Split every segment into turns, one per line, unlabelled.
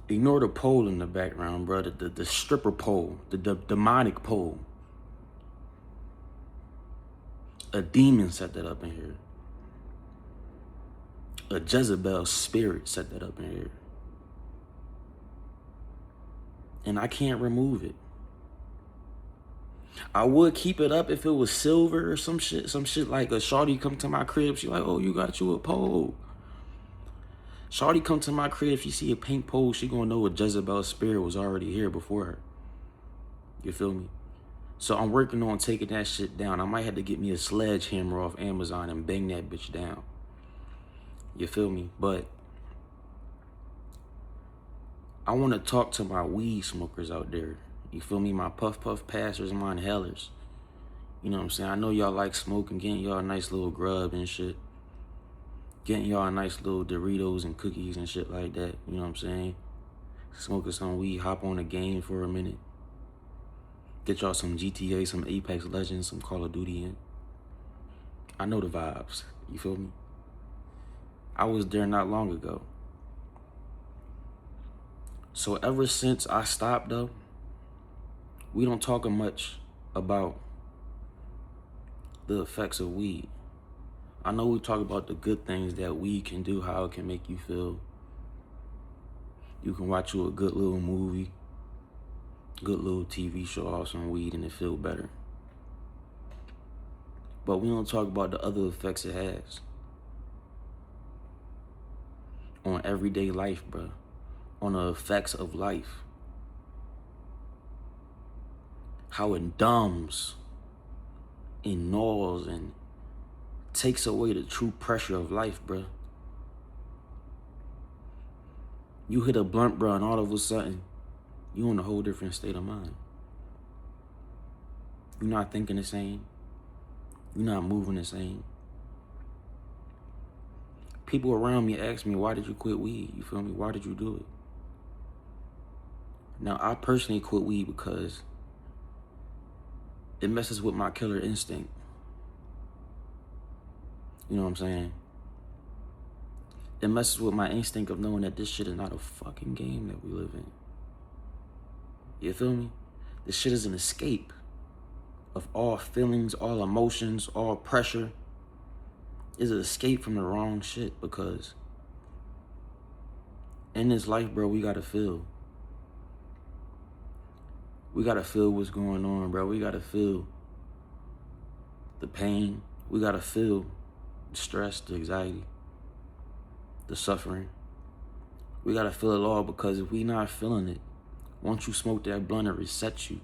Ignore the pole in the background, bro. The stripper pole, the demonic pole. A demon set that up in here. A Jezebel spirit set that up in here. And I can't remove it. I would keep it up if it was silver or some shit like a shawty come to my crib. She like, oh, you got you a pole. Shawty come to my crib, if she see a pink pole, she gonna know a Jezebel spirit was already here before her. You feel me? So I'm working on taking that shit down. I might have to get me a sledgehammer off Amazon and bang that bitch down. You feel me? But I want to talk to my weed smokers out there. You feel me? My puff passers, my inhalers. You know what I'm saying? I know y'all like smoking, getting y'all a nice little grub and shit. Getting y'all a nice little Doritos and cookies and shit like that. You know what I'm saying? Smoking some weed, hop on a game for a minute. Get y'all some GTA, some Apex Legends, some Call of Duty in. I know the vibes. You feel me? I was there not long ago. So ever since I stopped though, we don't talk much about the effects of weed. I know we talk about the good things that weed can do, how it can make you feel. You can watch you a good little movie, good little TV show off some weed and it feel better. But we don't talk about the other effects it has on everyday life, bro. On the effects of life. How it dumbs and gnaws and takes away the true pressure of life, bro. You hit a blunt, bro, and all of a sudden, you in a whole different state of mind. You're not thinking the same. You're not moving the same. People around me ask me, why did you quit weed? You feel me? Why did you do it? Now, I personally quit weed because it messes with my killer instinct. You know what I'm saying? It messes with my instinct of knowing that this shit is not a fucking game that we live in. You feel me? This shit is an escape of all feelings, all emotions, all pressure. It's an escape from the wrong shit because in this life, bro, we gotta feel. We gotta feel what's going on, bro. We gotta feel the pain. We gotta feel the stress, the anxiety, the suffering. We gotta feel it all because if we not feeling it, once you smoke that blunt, it resets you.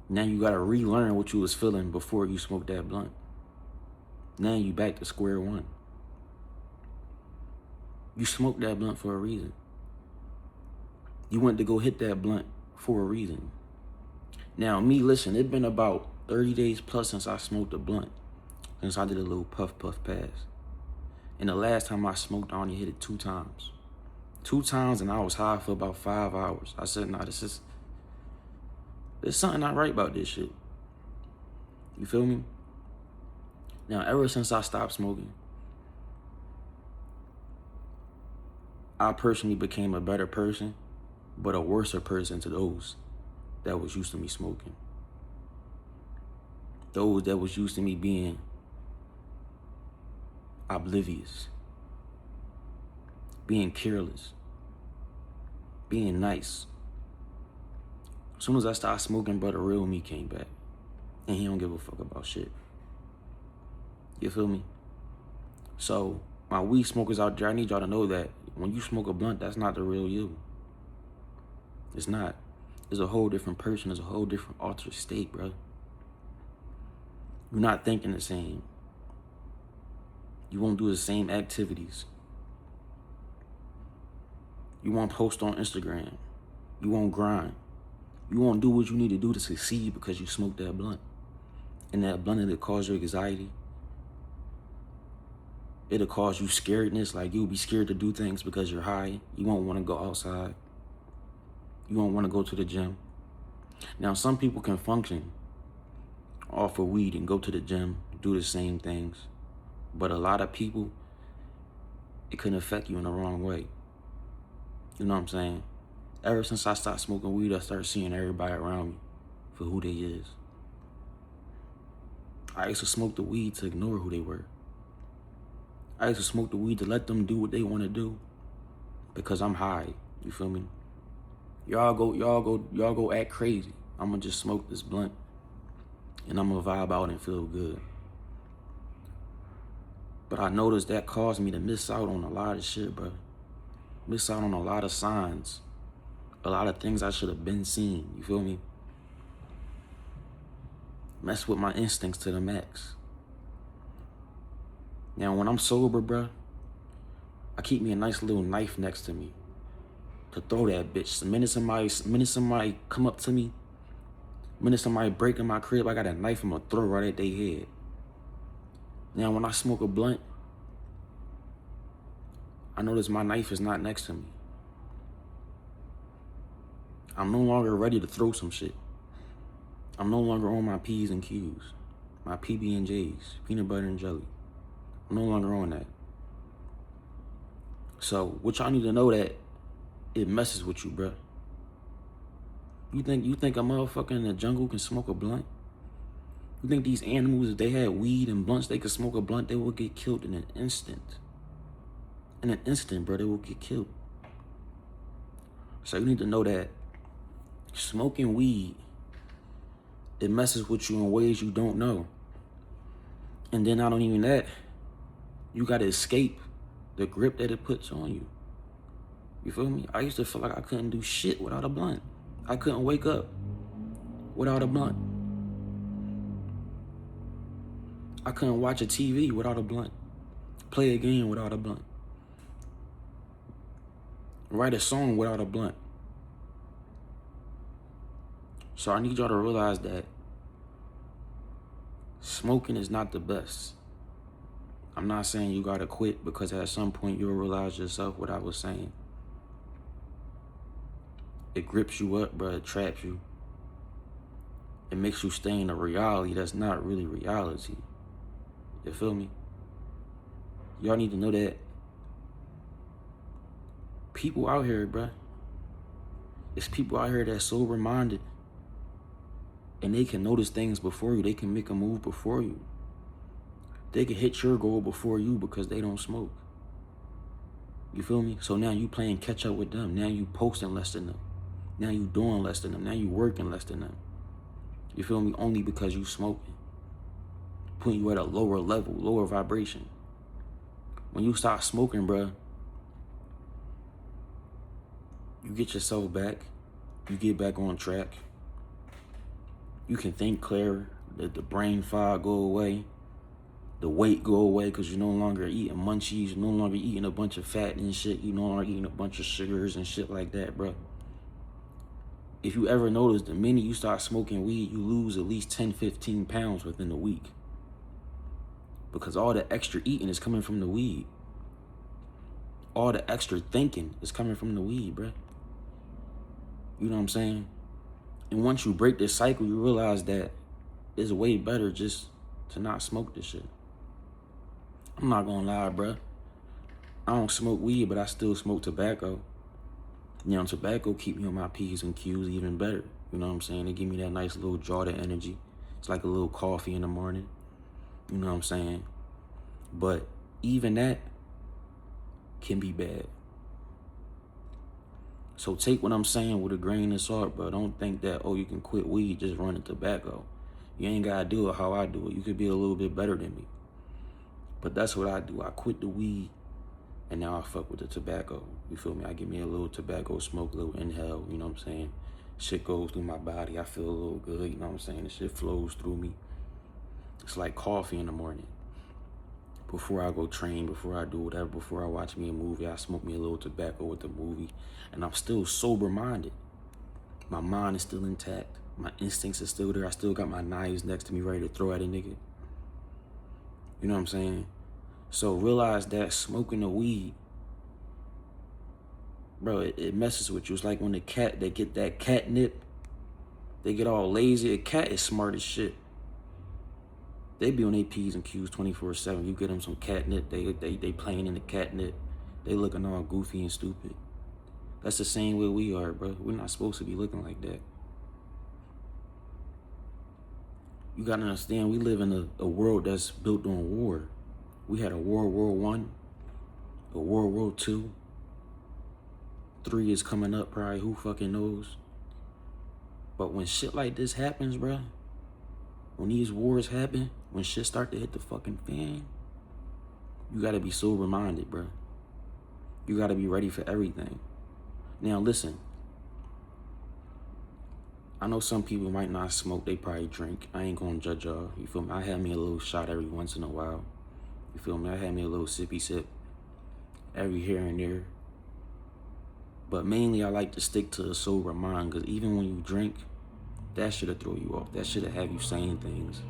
Now you gotta relearn what you was feeling before you smoked that blunt. Now you back to square one. You smoked that blunt for a reason. You went to go hit that blunt for a reason. Now me, listen, it's been about 30 days plus since I smoked a blunt. Since I did a little puff pass. And the last time I smoked, I only hit it 2 times. 2 times and I was high for about 5 hours. I said, nah, there's something not right about this shit. You feel me? Now, ever since I stopped smoking, I personally became a better person, but a worser person to those that was used to me smoking. Those that was used to me being oblivious, being careless, being nice. As soon as I started smoking, bro, the real me came back. And he don't give a fuck about shit. You feel me? So, my weed smokers out there, I need y'all to know that when you smoke a blunt, that's not the real you. It's not. It's a whole different person. It's a whole different altered state, bro. You're not thinking the same. You won't do the same activities. You won't post on Instagram. You won't grind. You won't do what you need to do to succeed because you smoked that blunt. And that blunt, it'll cause you anxiety. It'll cause you scaredness, like you'll be scared to do things because you're high. You won't want to go outside. You won't want to go to the gym. Now, some people can function off of weed and go to the gym, do the same things. But a lot of people, it can affect you in the wrong way. You know what I'm saying? Ever since I stopped smoking weed, I started seeing everybody around me for who they is. I used to smoke the weed to ignore who they were. I used to smoke the weed to let them do what they want to do because I'm high. You feel me? Y'all go act crazy. I'm gonna just smoke this blunt and I'm gonna vibe out and feel good. But I noticed that caused me to miss out on a lot of shit, bro. Miss out on a lot of signs. A lot of things I should have been seeing. You feel me? Mess with my instincts to the max. Now, when I'm sober, bro, I keep me a nice little knife next to me to throw that bitch. The minute somebody come up to me, the minute somebody break in my crib, I got a knife I'm gonna throw right at their head. Now, when I smoke a blunt, I notice my knife is not next to me. I'm no longer ready to throw some shit. I'm no longer on my P's and Q's, my PB&J's, peanut butter and jelly. I'm no longer on that. So, what y'all need to know that it messes with you, bro. You think a motherfucker in the jungle can smoke a blunt? You think these animals, if they had weed and blunts, they could smoke a blunt, they will get killed in an instant. In an instant, bro, they will get killed. So you need to know that smoking weed, it messes with you in ways you don't know. And then not even that, you gotta escape the grip that it puts on you. You feel me? I used to feel like I couldn't do shit without a blunt. I couldn't wake up without a blunt. I couldn't watch a TV without a blunt. Play a game without a blunt. Write a song without a blunt. So I need y'all to realize that smoking is not the best. I'm not saying you gotta quit, because at some point you'll realize yourself what I was saying. It grips you up, bro. It traps you. It makes you stay in a reality that's not really reality. You feel me? Y'all need to know that people out here, bro, it's people out here that's sober-minded, and they can notice things before you. They can make a move before you. They can hit your goal before you because they don't smoke. You feel me? So now you playing catch up with them. Now you posting less than them. Now you doing less than them. Now you working less than them. You feel me? Only because you smoking. Putting you at a lower level, lower vibration. When you stop smoking, bro, you get yourself back. You get back on track. You can think clearer. The brain fog go away. The weight go away because you're no longer eating munchies. You're no longer eating a bunch of fat and shit. You're no longer eating a bunch of sugars and shit like that, bro. If you ever notice, the minute you start smoking weed, you lose at least 10, 15 pounds within a week. Because all the extra eating is coming from the weed. All the extra thinking is coming from the weed, bro. You know what I'm saying? And once you break this cycle, you realize that it's way better just to not smoke this shit. I'm not gonna lie, bro. I don't smoke weed, but I still smoke tobacco. You know, tobacco keep me on my P's and Q's even better. You know what I'm saying? It give me that nice little jar of energy. It's like a little coffee in the morning. You know what I'm saying? But even that can be bad. So take what I'm saying with a grain of salt, bro. Don't think that, oh, you can quit weed just running tobacco. You ain't gotta do it how I do it. You could be a little bit better than me. But that's what I do. I quit the weed, and now I fuck with the tobacco. You feel me? I give me a little tobacco smoke, a little inhale, you know what I'm saying? Shit goes through my body. I feel a little good, you know what I'm saying? The shit flows through me. It's like coffee in the morning. Before I go train, before I do whatever, before I watch me a movie, I smoke me a little tobacco with the movie, and I'm still sober-minded. My mind is still intact. My instincts are still there. I still got my knives next to me ready to throw at a nigga. You know what I'm saying? So realize that smoking the weed, bro, it messes with you. It's like when they get that catnip, they get all lazy. A cat is smart as shit. They be on their P's and Q's 24/7. You get them some catnip, they playing in the catnip. They looking all goofy and stupid. That's the same way we are, bro. We're not supposed to be looking like that. You gotta understand, we live in a world that's built on war. We had a World War I, a World War II. 3 is coming up probably, who fucking knows? But when shit like this happens, bro, when these wars happen, when shit start to hit the fucking fan, you gotta be sober-minded, bro. You gotta be ready for everything. Now listen, I know some people might not smoke, they probably drink. I ain't gonna judge y'all, you feel me? I have me a little shot every once in a while. You feel me? I have me a little sippy sip every here and there. But mainly I like to stick to a sober mind, because even when you drink, that shit'll throw you off. That shit'll have you saying things,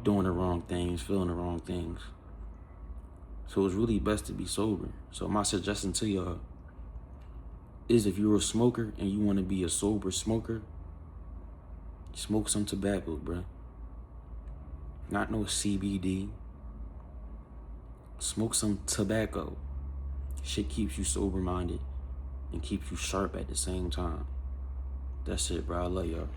doing the wrong things, feeling the wrong things. So it's really best to be sober. So my suggestion to y'all is, if you're a smoker and you want to be a sober smoker, smoke some tobacco, bruh. Not no CBD. Smoke some tobacco. Shit keeps you sober-minded and keeps you sharp at the same time. That's it, bro. I love y'all.